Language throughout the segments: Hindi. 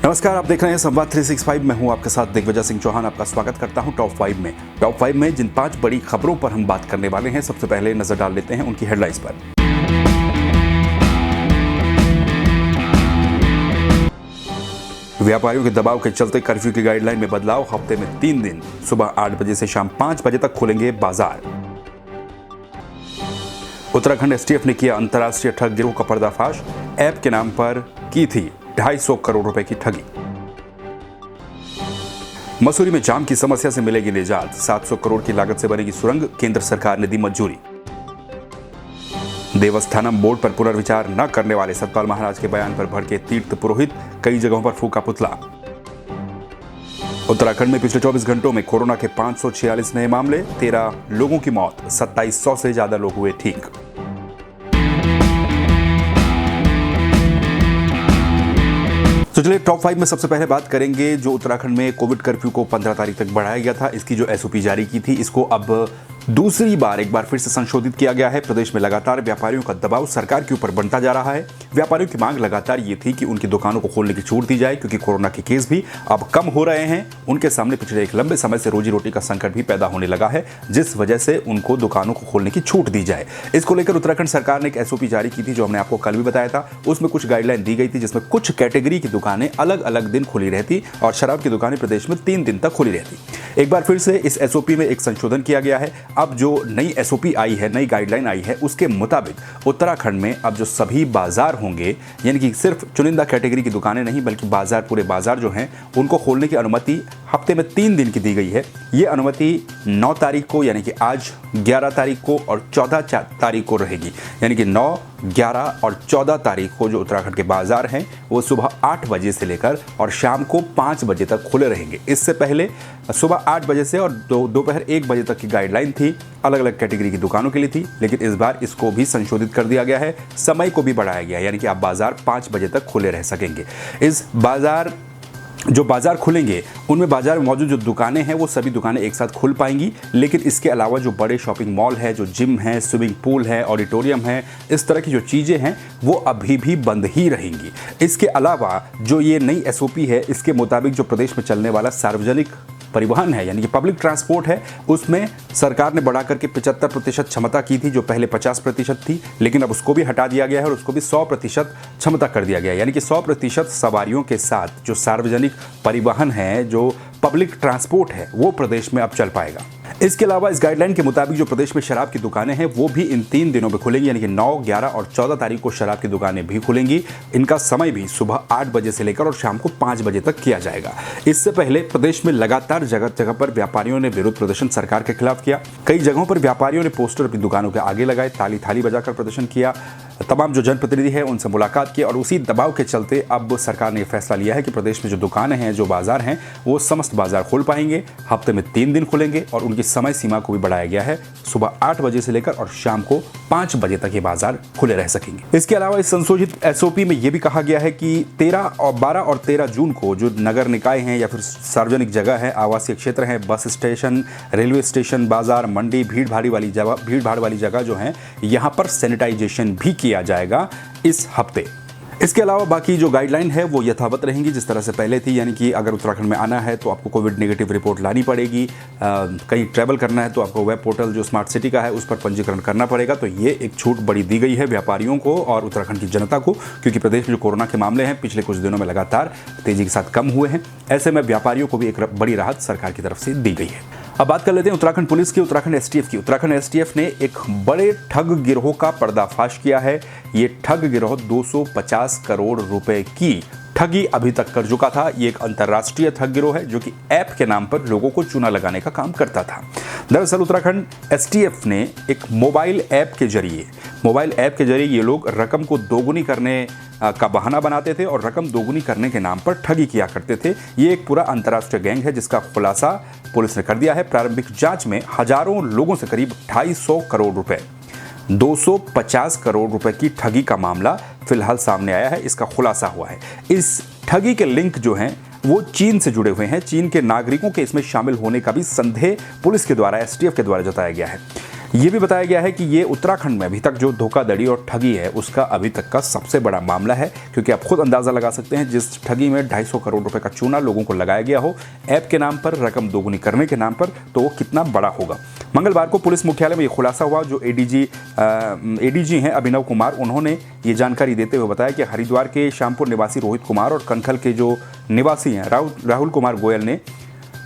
नमस्कार, आप देख रहे हैं संवाद 365। मैं हूं आपके साथ दिग्विजय सिंह चौहान। आपका स्वागत करता हूं टॉप 5 में। टॉप 5 में जिन 5 बड़ी खबरों पर हम बात करने वाले हैं, सबसे पहले नजर डाल लेते हैं उनकी हेडलाइंस पर। व्यापारियों के दबाव के चलते कर्फ्यू की गाइडलाइन में बदलाव। हफ्ते में 3 दिन सुबह 8 बजे से शाम 5 बजे तक खुलेंगे बाजार। उत्तराखंड एसटीएफ ने किया अंतर्राष्ट्रीय ठग गिरोह का पर्दाफाश। ऐप के नाम पर की थी 250 करोड़ रुपए की ठगी। मसूरी में जाम की समस्या से मिलेगी निजात। 700 करोड़ की लागत से बनेगी सुरंग। केंद्र सरकार ने दी मंजूरी। देवस्थानम बोर्ड पर पुनर्विचार न करने वाले सतपाल महाराज के बयान पर भड़के तीर्थ पुरोहित। कई जगहों पर फूका पुतला। उत्तराखंड में पिछले 24 घंटों में कोरोना के 546 नए मामले। 13 लोगों की मौत। 2700 से ज्यादा लोग हुए ठीक। तो चलिए टॉप 5 में सबसे पहले बात करेंगे जो उत्तराखंड में कोविड कर्फ्यू को 15 तारीख तक बढ़ाया गया था। इसकी जो एसओपी जारी की थी, इसको अब दूसरी बार एक बार फिर से संशोधित किया गया है। प्रदेश में लगातार व्यापारियों का दबाव सरकार के ऊपर बनता जा रहा है। व्यापारियों की मांग लगातार ये थी कि उनकी दुकानों को खोलने की छूट दी जाए, क्योंकि कोरोना के केस भी अब कम हो रहे हैं। उनके सामने पिछले एक लंबे समय से रोजी रोटी का संकट भी पैदा होने लगा है, जिस वजह से उनको दुकानों को खोलने की छूट दी जाए। इसको लेकर उत्तराखंड सरकार ने एक एसओपी जारी की थी, जो हमने आपको कल भी बताया था। उसमें कुछ गाइडलाइन दी गई थी, जिसमें कुछ कैटेगरी की दुकानें अलग अलग दिन खुली रहती और शराब की दुकानें प्रदेश में 3 दिन तक खुली रहती। एक बार फिर से इस एसओपी में एक संशोधन किया गया है। अब जो नई एसओपी आई है, नई गाइडलाइन आई है, उसके मुताबिक उत्तराखंड में अब जो सभी बाजार होंगे, यानी कि सिर्फ चुनिंदा कैटेगरी की दुकानें नहीं बल्कि बाजार, पूरे बाजार जो हैं, उनको खोलने की अनुमति हफ्ते में 3 दिन की दी गई है। ये अनुमति 9 तारीख को, यानी कि आज 11 तारीख को और 14 तारीख को रहेगी। यानी कि 9, 11 और 14 तारीख को जो उत्तराखंड के बाजार हैं वो सुबह 8 बजे से लेकर और शाम को 5 बजे तक खुले रहेंगे। इससे पहले सुबह 8 बजे से और दोपहर 1 बजे तक की गाइडलाइन थी, अलग अलग कैटेगरी की दुकानों के लिए थी। लेकिन इस बार इसको भी संशोधित कर दिया गया है, समय को भी बढ़ाया गया है, यानी कि आप बाजार 5 बजे तक खुले रह सकेंगे। इस बाजार खुलेंगे, उनमें बाजार में मौजूद जो दुकानें हैं वो सभी दुकानें एक साथ खुल पाएंगी। लेकिन इसके अलावा जो बड़े शॉपिंग मॉल है, जो जिम है, स्विमिंग पूल है, ऑडिटोरियम है, इस तरह की जो चीज़ें हैं वो अभी भी बंद ही रहेंगी। इसके अलावा जो ये नई एसओपी है, इसके मुताबिक जो प्रदेश में चलने वाला सार्वजनिक परिवहन है, यानी कि पब्लिक ट्रांसपोर्ट है, उसमें सरकार ने बढ़ा करके 75% क्षमता की थी, जो पहले 50% थी। लेकिन अब उसको भी हटा दिया गया है और उसको भी 100% क्षमता कर दिया गया है। यानी कि 100% सवारियों के साथ जो सार्वजनिक परिवहन है, जो पब्लिक ट्रांसपोर्ट है, वो प्रदेश में अब चल पाएगा। इसके अलावा इस गाइडलाइन के मुताबिक जो प्रदेश में शराब की दुकानें हैं वो भी इन 3 दिनों में खुलेंगी, यानी कि 9, 11 और 14 तारीख को शराब की दुकानें भी खुलेंगी। इनका समय भी सुबह 8 बजे से लेकर और शाम को 5 बजे तक किया जाएगा। इससे पहले प्रदेश में लगातार जगह जगह पर व्यापारियों ने विरोध प्रदर्शन सरकार के खिलाफ किया। कई जगहों पर व्यापारियों ने पोस्टर अपनी दुकानों के आगे लगाए, ताली थाली बजाकर प्रदर्शन किया। तमाम जो जनप्रतिनिधि है उनसे मुलाकात की और उसी दबाव के चलते अब सरकार ने फैसला लिया है कि प्रदेश में जो दुकानें हैं, जो बाजार हैं, वो समस्त बाजार खोल पाएंगे। हफ्ते में 3 दिन खुलेंगे और उनकी समय सीमा को भी बढ़ाया गया है। सुबह 8 बजे से लेकर और शाम को 5 बजे तक ये बाजार खुले रह सकेंगे। इसके अलावा इस संशोधित एसओपी में यह भी कहा गया है कि 12 और 13 जून को जो नगर निकाय हैं या फिर सार्वजनिक जगह है, आवासीय क्षेत्र है, बस स्टेशन, रेलवे स्टेशन, बाजार, मंडी, भीड़ भाड़ वाली जगह जो है, यहाँ पर सैनिटाइजेशन भी किया जाएगा इस हफ्ते। इसके अलावा बाकी जो गाइडलाइन है वो यथावत रहेंगी जिस तरह से पहले थी। यानी कि अगर उत्तराखंड में आना है तो आपको कोविड नेगेटिव रिपोर्ट लानी पड़ेगी। कहीं ट्रैवल करना है तो आपको वेब पोर्टल जो स्मार्ट सिटी का है उस पर पंजीकरण करना पड़ेगा। तो ये एक छूट बड़ी दी गई है व्यापारियों को और उत्तराखंड की जनता को, क्योंकि प्रदेश में जो कोरोना के मामले हैं पिछले कुछ दिनों में लगातार तेजी के साथ कम हुए हैं। ऐसे में व्यापारियों को भी एक बड़ी राहत सरकार की तरफ से दी गई है। अब बात कर लेते हैं उत्तराखंड पुलिस की, उत्तराखंड एसटीएफ की। उत्तराखंड एसटीएफ ने एक बड़े ठग गिरोह का पर्दाफाश किया है। ये ठग गिरोह 250 करोड़ रुपए की ठगी अभी तक कर चुका था। ये एक अंतर्राष्ट्रीय ठग गिरोह है जो कि ऐप के नाम पर लोगों को चूना लगाने का काम करता था। दरअसल उत्तराखंड एसटीएफ ने एक मोबाइल ऐप के जरिए ये लोग रकम को दोगुनी करने का बहाना बनाते थे और रकम दोगुनी करने के नाम पर ठगी किया करते थे। ये एक पूरा अंतर्राष्ट्रीय गैंग है जिसका खुलासा पुलिस ने कर दिया है। प्रारंभिक जांच में हजारों लोगों से करीब 250 करोड़ रुपए 250 करोड़ रुपए की ठगी का मामला फिलहाल सामने आया है। इसका खुलासा हुआ है। इस ठगी के लिंक जो हैं वो चीन से जुड़े हुए हैं। चीन के नागरिकों के इसमें शामिल होने का भी संदेह पुलिस के द्वारा, एसटीएफ के द्वारा जताया गया है। ये भी बताया गया है कि ये उत्तराखंड में अभी तक जो धोखाधड़ी और ठगी है उसका अभी तक का सबसे बड़ा मामला है, क्योंकि आप खुद अंदाजा लगा सकते हैं जिस ठगी में 250 करोड़ रुपए का चूना लोगों को लगाया गया हो ऐप के नाम पर, रकम दोगुनी करने के नाम पर, तो वो कितना बड़ा होगा। मंगलवार को पुलिस मुख्यालय में ये खुलासा हुआ। जो एडीजी हैं अभिनव कुमार, उन्होंने ये जानकारी देते हुए बताया कि हरिद्वार के श्यामपुर निवासी रोहित कुमार और कनखल के जो निवासी हैं राहुल कुमार गोयल ने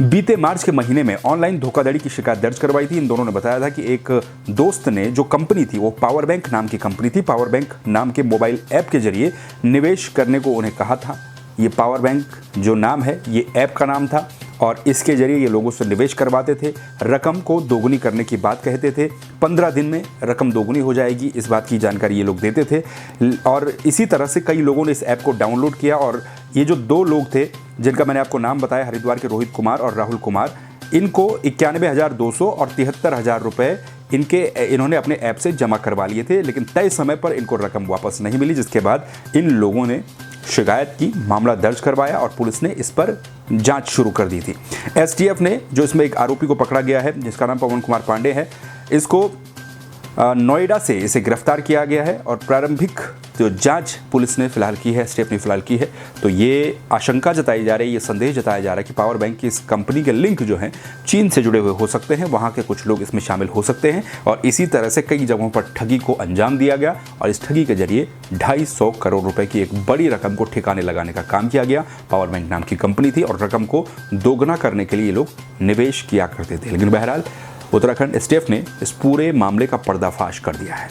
बीते मार्च के महीने में ऑनलाइन धोखाधड़ी की शिकायत दर्ज करवाई थी। इन दोनों ने बताया था कि एक दोस्त ने, जो कंपनी थी वो पावर बैंक नाम की कंपनी थी, पावर बैंक नाम के मोबाइल ऐप के जरिए निवेश करने को उन्हें कहा था। ये पावर बैंक जो नाम है ये ऐप का नाम था और इसके जरिए ये लोगों से निवेश करवाते थे, रकम को दोगुनी करने की बात कहते थे, 15 दिन में रकम दोगुनी हो जाएगी, इस बात की जानकारी ये लोग देते थे। और इसी तरह से कई लोगों ने इस ऐप को डाउनलोड किया और ये जो दो लोग थे जिनका मैंने आपको नाम बताया, हरिद्वार के रोहित कुमार और राहुल कुमार, इनको 91,200 और 73,000 रुपये इन्होंने अपने ऐप से जमा करवा लिए थे, लेकिन तय समय पर इनको रकम वापस नहीं मिली, जिसके बाद इन लोगों ने शिकायत की, मामला दर्ज करवाया और पुलिस ने इस पर जांच शुरू कर दी थी। एसटीएफ ने, जो इसमें एक आरोपी को पकड़ा गया है जिसका नाम पवन कुमार पांडे है, इसको नोएडा से इसे गिरफ्तार किया गया है और प्रारंभिक जो जांच पुलिस ने फिलहाल की है, एसटीएफ ने फिलहाल की है। तो ये आशंका जताई जा रही है, ये संदेह जताया जा रहा है कि पावर बैंक की इस कंपनी के लिंक जो हैं चीन से जुड़े हुए हो सकते हैं, वहाँ के कुछ लोग इसमें शामिल हो सकते हैं और इसी तरह से कई जगहों पर ठगी को अंजाम दिया गया और इस ठगी के जरिए 250 करोड़ रुपए की एक बड़ी रकम को ठिकाने लगाने का काम किया गया। पावर बैंक नाम की कंपनी थी और रकम को दोगुना करने के लिए ये लोग निवेश किया करते थे। लेकिन बहरहाल उत्तराखंड एसटीएफ ने इस पूरे मामले का पर्दाफाश कर दिया है।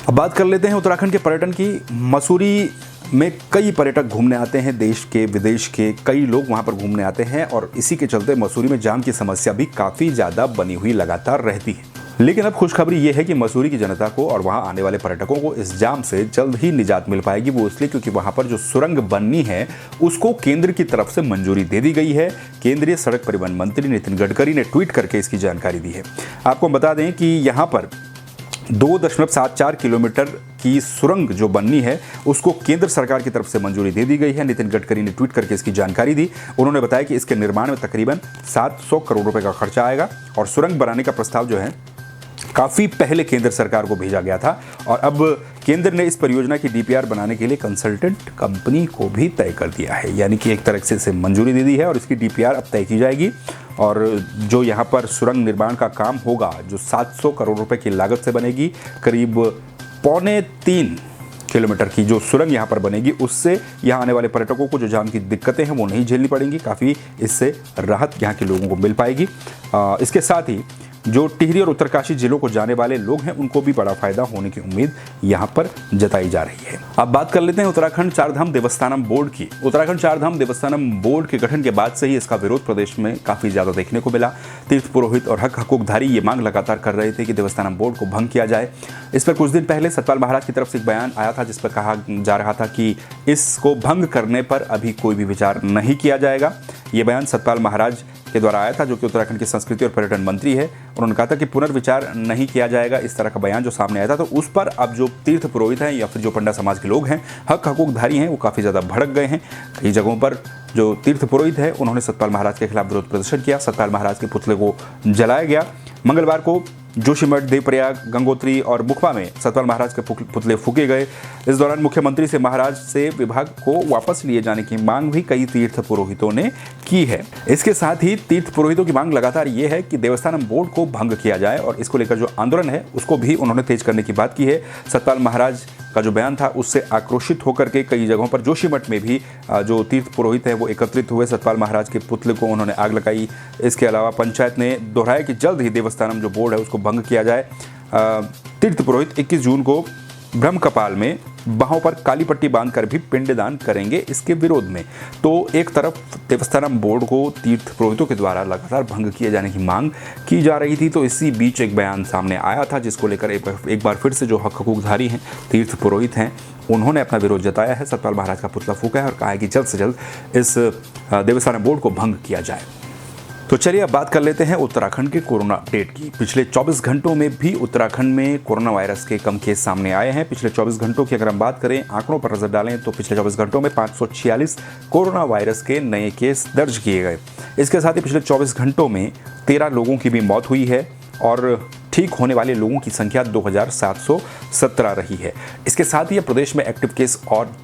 अब बात कर लेते हैं उत्तराखंड के पर्यटन की। मसूरी में कई पर्यटक घूमने आते हैं, देश के विदेश के कई लोग वहां पर घूमने आते हैं और इसी के चलते मसूरी में जाम की समस्या भी काफ़ी ज़्यादा बनी हुई लगातार रहती है। लेकिन अब खुशखबरी ये है कि मसूरी की जनता को और वहां आने वाले पर्यटकों को इस जाम से जल्द ही निजात मिल पाएगी। वो इसलिए क्योंकि वहां पर जो सुरंग बननी है उसको केंद्र की तरफ से मंजूरी दे दी गई है। केंद्रीय सड़क परिवहन मंत्री नितिन गडकरी ने ट्वीट करके इसकी जानकारी दी है। आपको बता दें कि यहाँ पर 2.74 किलोमीटर की सुरंग जो बननी है उसको केंद्र सरकार की तरफ से मंजूरी दे दी गई है। नितिन गडकरी ने ट्वीट करके इसकी जानकारी दी। उन्होंने बताया कि इसके निर्माण में तकरीबन 700 करोड़ रुपए का खर्चा आएगा और सुरंग बनाने का प्रस्ताव जो है काफ़ी पहले केंद्र सरकार को भेजा गया था और अब केंद्र ने इस परियोजना की डीपीआर बनाने के लिए कंसल्टेंट कंपनी को भी तय कर दिया है, यानी कि एक तरह से इसे मंजूरी दे दी है और इसकी डीपीआर अब तय की जाएगी। और जो यहाँ पर सुरंग निर्माण का काम होगा, जो 700 करोड़ रुपए की लागत से बनेगी, करीब 2.25 किलोमीटर की जो सुरंग यहाँ पर बनेगी, उससे यहाँ आने वाले पर्यटकों को जो जाम की दिक्कतें हैं वो नहीं झेलनी पड़ेंगी। काफ़ी इससे राहत यहाँ के लोगों को मिल पाएगी। इसके साथ ही जो टिहरी और उत्तरकाशी जिलों को जाने वाले लोग हैं उनको भी बड़ा फायदा होने की उम्मीद यहाँ पर जताई जा रही है। अब बात कर लेते हैं उत्तराखंड चारधाम देवस्थानम बोर्ड की। उत्तराखंड चारधाम देवस्थानम बोर्ड के गठन के बाद से ही इसका विरोध प्रदेश में काफ़ी ज़्यादा देखने को मिला। तीर्थ पुरोहित और हकूकधारी ये मांग लगातार कर रहे थे कि देवस्थानम बोर्ड को भंग किया जाए। इस पर कुछ दिन पहले सतपाल महाराज की तरफ से एक बयान आया था जिस पर कहा जा रहा था कि इसको भंग करने पर अभी कोई भी विचार नहीं किया जाएगा। ये बयान सतपाल महाराज के द्वारा आया था, जो कि उत्तराखंड के संस्कृति और पर्यटन मंत्री है। उन्होंने कहा था कि पुनर्विचार नहीं किया जाएगा। इस तरह का बयान जो सामने आया था, तो उस पर अब जो तीर्थ पुरोहित हैं या फिर जो पंडा समाज के लोग हैं, हकूकधारी हैं, वो काफ़ी ज़्यादा भड़क गए हैं। कई जगहों पर जो तीर्थ पुरोहित है उन्होंने सतपाल महाराज के खिलाफ विरोध प्रदर्शन किया। सतपाल महाराज के पुतले को जलाया गया। मंगलवार को जोशीमठ, देवप्रयाग, गंगोत्री और मुखबा में सतपाल महाराज के पुतले फूके गए। इस दौरान मुख्यमंत्री से महाराज से विभाग को वापस लिए जाने की मांग भी कई तीर्थ पुरोहितों ने की है। इसके साथ ही तीर्थ पुरोहितों की मांग लगातार ये है कि देवस्थानम बोर्ड को भंग किया जाए और इसको लेकर जो आंदोलन है उसको भी उन्होंने तेज करने की बात की है। सतपाल महाराज का जो बयान था उससे आक्रोशित होकर के कई जगहों पर जोशीमठ में भी जो तीर्थ पुरोहित हैं वो एकत्रित हुए। सतपाल महाराज के पुतले को उन्होंने आग लगाई। इसके अलावा पंचायत ने दोहराया कि जल्द ही देवस्थानम जो बोर्ड है उसको भंग किया जाए। तीर्थ पुरोहित 21 जून को ब्रह्मकपाल में बाहों पर काली पट्टी बांधकर भी पिंडदान करेंगे इसके विरोध में। तो एक तरफ देवस्थानम बोर्ड को तीर्थ पुरोहितों के द्वारा लगातार भंग किए जाने की मांग की जा रही थी, तो इसी बीच एक बयान सामने आया था जिसको लेकर एक बार फिर से जो हकूकधारी हैं, तीर्थ पुरोहित हैं, उन्होंने अपना विरोध जताया है। सतपाल महाराज का पुतला फूका है और कहा है कि जल्द से जल्द इस देवस्थानम बोर्ड को भंग किया जाए। तो तो चलिए अब बात कर लेते हैं उत्तराखंड के कोरोना अपडेट की। पिछले 24 घंटों में भी उत्तराखंड में कोरोना वायरस के कम केस सामने आए हैं। पिछले 24 घंटों की अगर हम बात करें, आंकड़ों पर नजर डालें तो पिछले 24 घंटों में 546 कोरोना वायरस के नए केस दर्ज किए गए। इसके साथ ही पिछले 24 घंटों में 13 लोगों की भी मौत हुई है और ठीक होने वाले लोगों की संख्या 2717 रही है। इसके साथ ही प्रदेश में एक्टिव केस और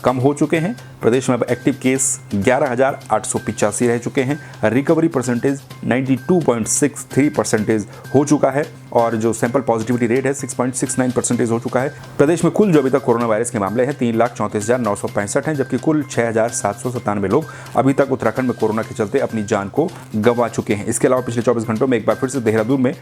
कम हो चुके हैं। प्रदेश में अब एक्टिव केस 11,885 रह चुके हैं। रिकवरी परसेंटेज 92.63% हो चुका है और जो सैंपल पॉजिटिविटी रेट है 6.69% हो चुका है। प्रदेश में कुल जो अभी तक कोरोना वायरस के मामले हैं 3,34,965 हैं, जबकि कुल 6,797 लोग अभी तक उत्तराखंड में कोरोना के चलते अपनी जान को गंवा चुके हैं। इसके अलावा पिछले 24 घंटों में एक बार फिर से देहरादून में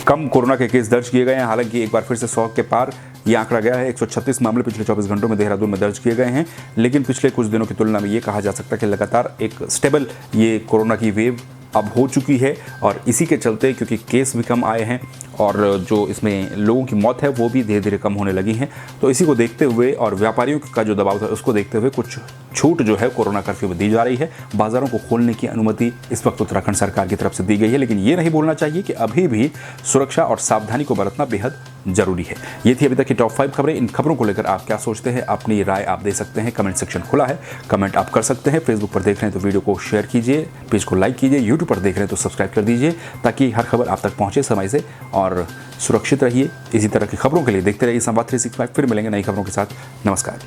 कम कोरोना के केस दर्ज किए गए हैं। हालांकि एक बार फिर से 100 के पार ये आंकड़ा गया है। 136 मामले पिछले 24 घंटों में देहरादून में दर्ज किए गए हैं। लेकिन पिछले कुछ दिनों की तुलना में ये कहा जा सकता है कि लगातार एक स्टेबल ये कोरोना की वेव अब हो चुकी है और इसी के चलते क्योंकि केस भी कम आए हैं और जो इसमें लोगों की मौत है वो भी धीरे धीरे कम होने लगी हैं, तो इसी को देखते हुए और व्यापारियों का जो दबाव था उसको देखते हुए कुछ छूट जो है कोरोना कर्फ्यू में दी जा रही है। बाजारों को खोलने की अनुमति इस वक्त उत्तराखंड सरकार की तरफ से दी गई है, लेकिन ये नहीं भूलना चाहिए कि अभी भी सुरक्षा और सावधानी को बरतना बेहद जरूरी है। ये थी अभी तक की टॉप 5 खबरें। इन खबरों को लेकर आप क्या सोचते हैं, अपनी राय आप दे सकते हैं। कमेंट सेक्शन खुला है, कमेंट आप कर सकते हैं। फेसबुक पर देख रहे हैं तो वीडियो को शेयर कीजिए, पेज को लाइक कीजिए। यूट्यूब पर देख रहे हैं तो सब्सक्राइब कर दीजिए ताकि हर खबर आप तक पहुंचे समय से। और सुरक्षित रहिए। इसी तरह की खबरों के लिए देखते रहिए संवाद 365। फिर मिलेंगे नई खबरों के साथ। नमस्कार।